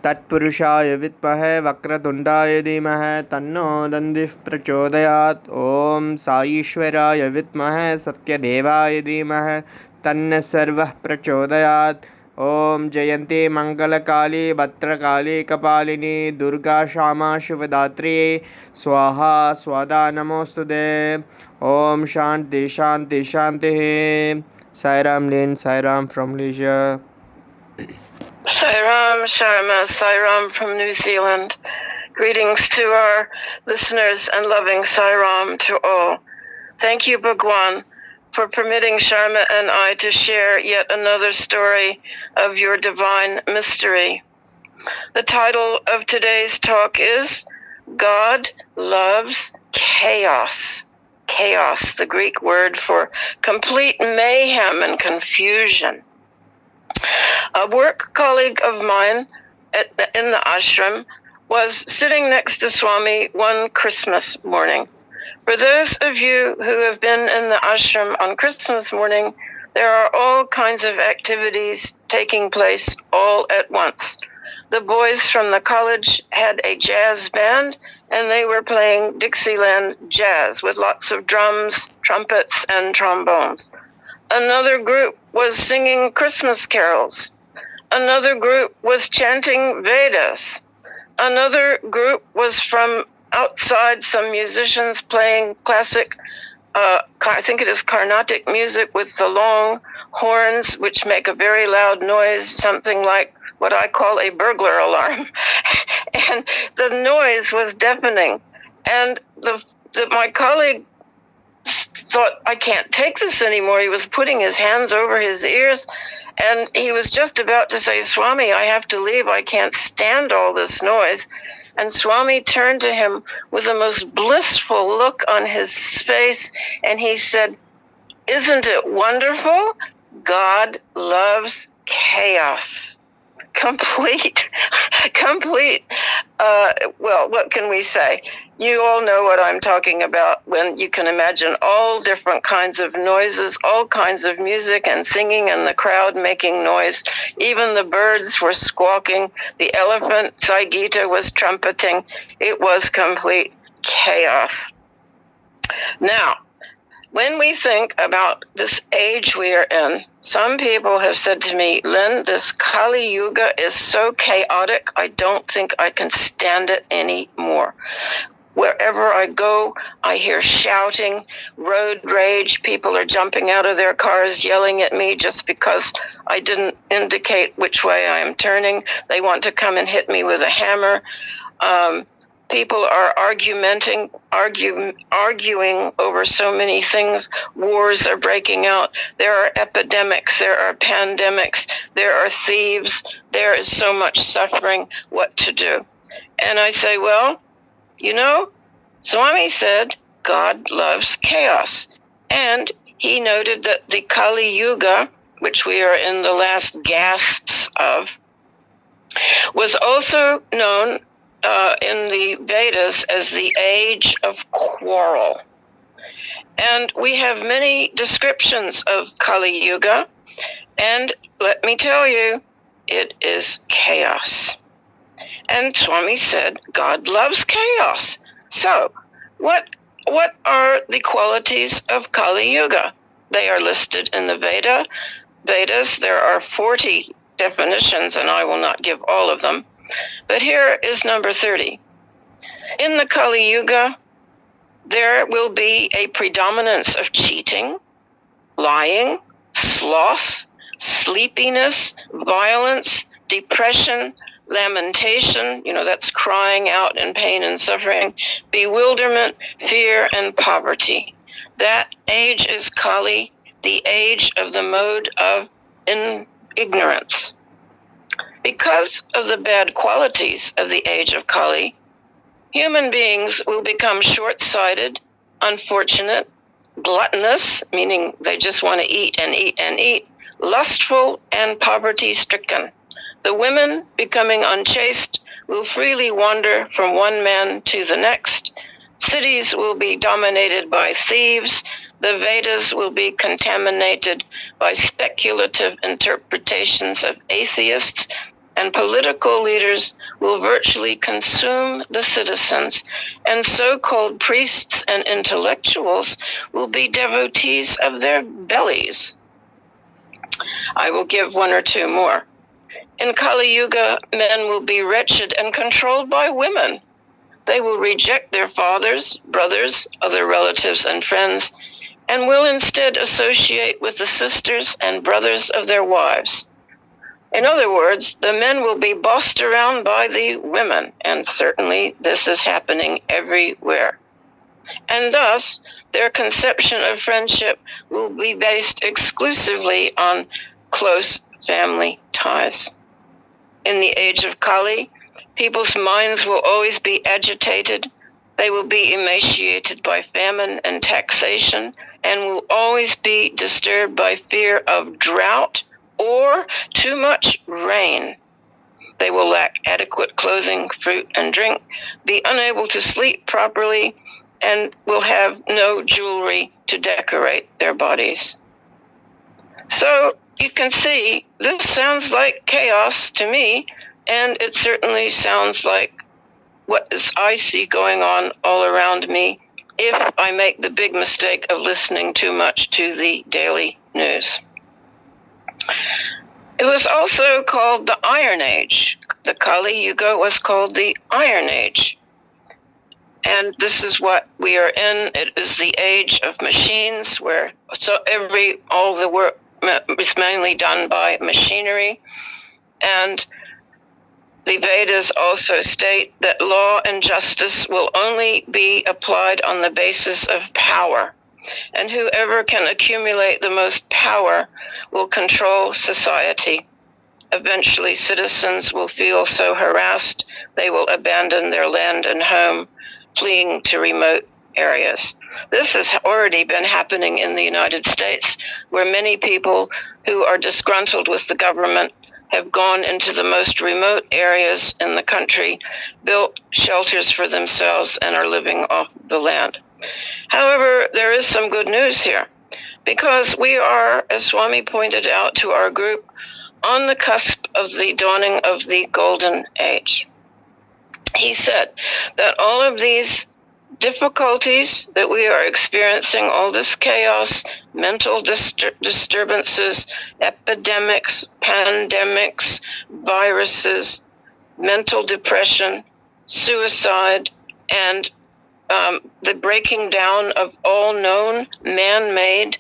तत्पुरुषाय विद्महे वक्रतुण्डाय धीमहि तन्नो दन्दिः प्रचोदयात्। ॐ साईश्वराय विद्महे सत्यदेवाय धीमहि तन्नः सर्वः प्रचोदयात्। ॐ जयन्ती मङ्गलकाली भद्रकाली कपालिनी दुर्गा क्षमा शिवदात्री स्वाहा स्वदा नमोस्तुते। ॐ शान्ति शान्ति शान्तिः। Sairam Lin, Sairam from Malaysia. Sairam Sharma, Sairam from New Zealand. Greetings to our listeners and loving Sairam to all. Thank you, Bhagwan, for permitting Sharma and I to share yet another story of your divine mystery. The title of today's talk is God Loves Chaos. Chaos, the Greek word for complete mayhem and confusion. A work colleague of mine in the ashram was sitting next to Swami one Christmas morning. For those of you who have been in the ashram on Christmas morning, there are all kinds of activities taking place all at once. The boys from the college had a jazz band, and they were playing Dixieland jazz with lots of drums, trumpets, and trombones. Another group was singing Christmas carols. Another group was chanting Vedas. Another group was from outside, some musicians playing classic, I think it is Carnatic music with the long horns, which make a very loud noise, something like what I call a burglar alarm. And the noise was deafening. And my colleague thought, I can't take this anymore. He was putting his hands over his ears, and he was just about to say, Swami, I have to leave. I can't stand all this noise. And Swami turned to him with the most blissful look on his face, and he said, isn't it wonderful? God loves chaos. Complete. Well, what can we say? You all know what I'm talking about when you can imagine all different kinds of noises, all kinds of music and singing, and the crowd making noise. Even the birds were squawking. The elephant, Saigita, was trumpeting. It was complete chaos. Now, when we think about this age we are in, some people have said to me, Lynn, this Kali Yuga is so chaotic, I don't think I can stand it anymore. Wherever I go, I hear shouting, road rage. People are jumping out of their cars, yelling at me just because I didn't indicate which way I am turning. They want to come and hit me with a hammer. People are arguing over so many things. Wars are breaking out. There are epidemics. There are pandemics. There are thieves. There is so much suffering. What to do? And I say, well, you know, Swami said God loves chaos. And he noted that the Kali Yuga, which we are in the last gasps of, was also known in the Vedas as the age of quarrel. And we have many descriptions of Kali Yuga, and let me tell you, it is chaos. And Swami said, God loves chaos. So, what are the qualities of Kali Yuga? They are listed in the Vedas. There are 40 definitions, and I will not give all of them. But here is number 30. In the Kali Yuga, there will be a predominance of cheating, lying, sloth, sleepiness, violence, depression, lamentation, that's crying out in pain and suffering, bewilderment, fear, and poverty. That age is Kali, the age of the mode of ignorance. Because of the bad qualities of the age of Kali, human beings will become short-sighted, unfortunate, gluttonous, meaning they just want to eat and eat and eat, lustful, and poverty-stricken. The women, becoming unchaste, will freely wander from one man to the next. Cities will be dominated by thieves. The Vedas will be contaminated by speculative interpretations of atheists. and political leaders will virtually consume the citizens, and so-called priests and intellectuals will be devotees of their bellies. I will give one or two more. In Kali Yuga, men will be wretched and controlled by women. They will reject their fathers, brothers, other relatives, and friends, and will instead associate with the sisters and brothers of their wives. In other words, the men will be bossed around by the women, and certainly this is happening everywhere. And thus, their conception of friendship will be based exclusively on close family ties. In the age of Kali, people's minds will always be agitated. They will be emaciated by famine and taxation, and will always be disturbed by fear of drought or too much rain. They will lack adequate clothing, fruit, and drink, be unable to sleep properly, and will have no jewelry to decorate their bodies. So you can see this sounds like chaos to me, and it certainly sounds like what I see going on all around me if I make the big mistake of listening too much to the daily news. It was also called the Iron Age. The Kali Yuga was called the Iron Age. And this is what we are in. It is the age of machines, where all the work is mainly done by machinery. And the Vedas also state that law and justice will only be applied on the basis of power. And whoever can accumulate the most power will control society. Eventually, citizens will feel so harassed, they will abandon their land and home, fleeing to remote areas. This has already been happening in the United States, where many people who are disgruntled with the government have gone into the most remote areas in the country, built shelters for themselves, and are living off the land. However, there is some good news here, because we are, as Swami pointed out to our group, on the cusp of the dawning of the Golden Age. He said that all of these difficulties that we are experiencing, all this chaos, mental disturbances, epidemics, pandemics, viruses, mental depression, suicide, and the breaking down of all known man-made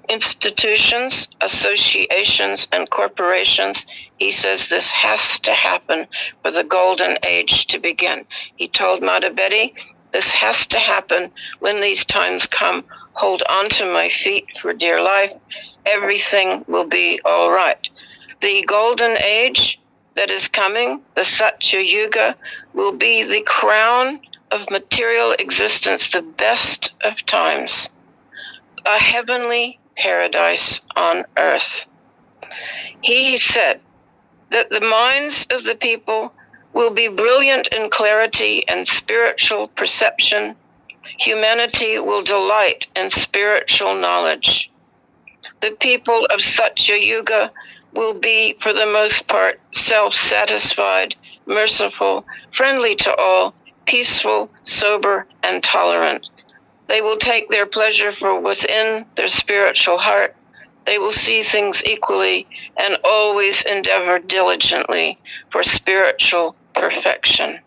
institutions, associations, and corporations. He says this has to happen for the Golden Age to begin. He told Mata Betty, this has to happen when these times come. Hold on to my feet for dear life. Everything will be all right. The Golden Age that is coming, the Satya Yuga, will be the crown of material existence, the best of times, a heavenly paradise on earth. He said that the minds of the people will be brilliant in clarity and spiritual perception. Humanity will delight in spiritual knowledge. The people of Satya Yuga will be, for the most part, self-satisfied, merciful, friendly to all, peaceful, sober, and tolerant. They will take their pleasure from within their spiritual heart. They will see things equally and always endeavor diligently for spiritual perfection.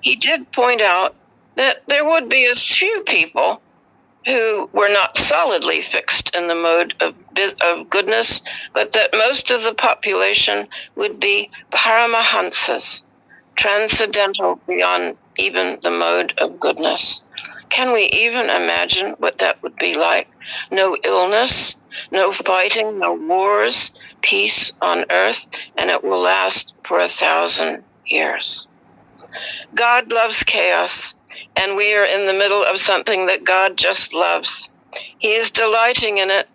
He did point out that there would be as few people who were not solidly fixed in the mode of goodness, but that most of the population would be paramahansas, transcendental beyond even the mode of goodness. Can we even imagine what that would be like? No illness, no fighting, no wars, peace on earth, and it will last for 1,000 years. God loves chaos, and we are in the middle of something that God just loves. He is delighting in it,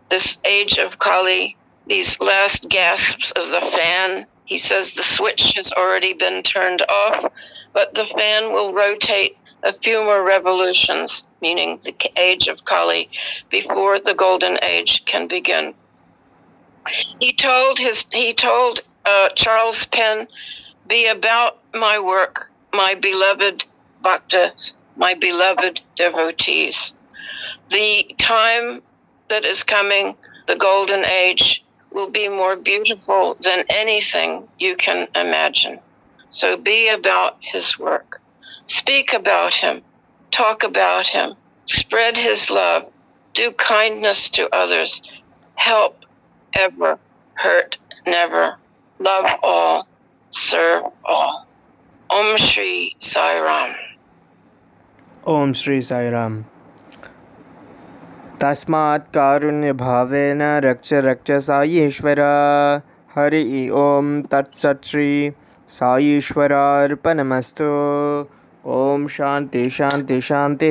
this age of Kali, these last gasps of the fan. He says the switch has already been turned off, but the fan will rotate a few more revolutions, meaning the age of Kali, before the Golden Age can begin. He told Charles Penn, be about my work, my beloved bhaktas, my beloved devotees. The time that is coming, the golden age, will be more beautiful than anything you can imagine. So be about his work. Speak about him. Talk about him. Spread his love. Do kindness to others. Help ever. Hurt never. Love all. Serve all. Om Shri Sai Ram. Om Shri Sai Ram. तस्मात् कारुण्यभावेन रक्ष रक्ष साईश्वर. हरि ओम तत्सत् श्री साईश्वरार्पणमस्तु. ओम शांति शांति शांति.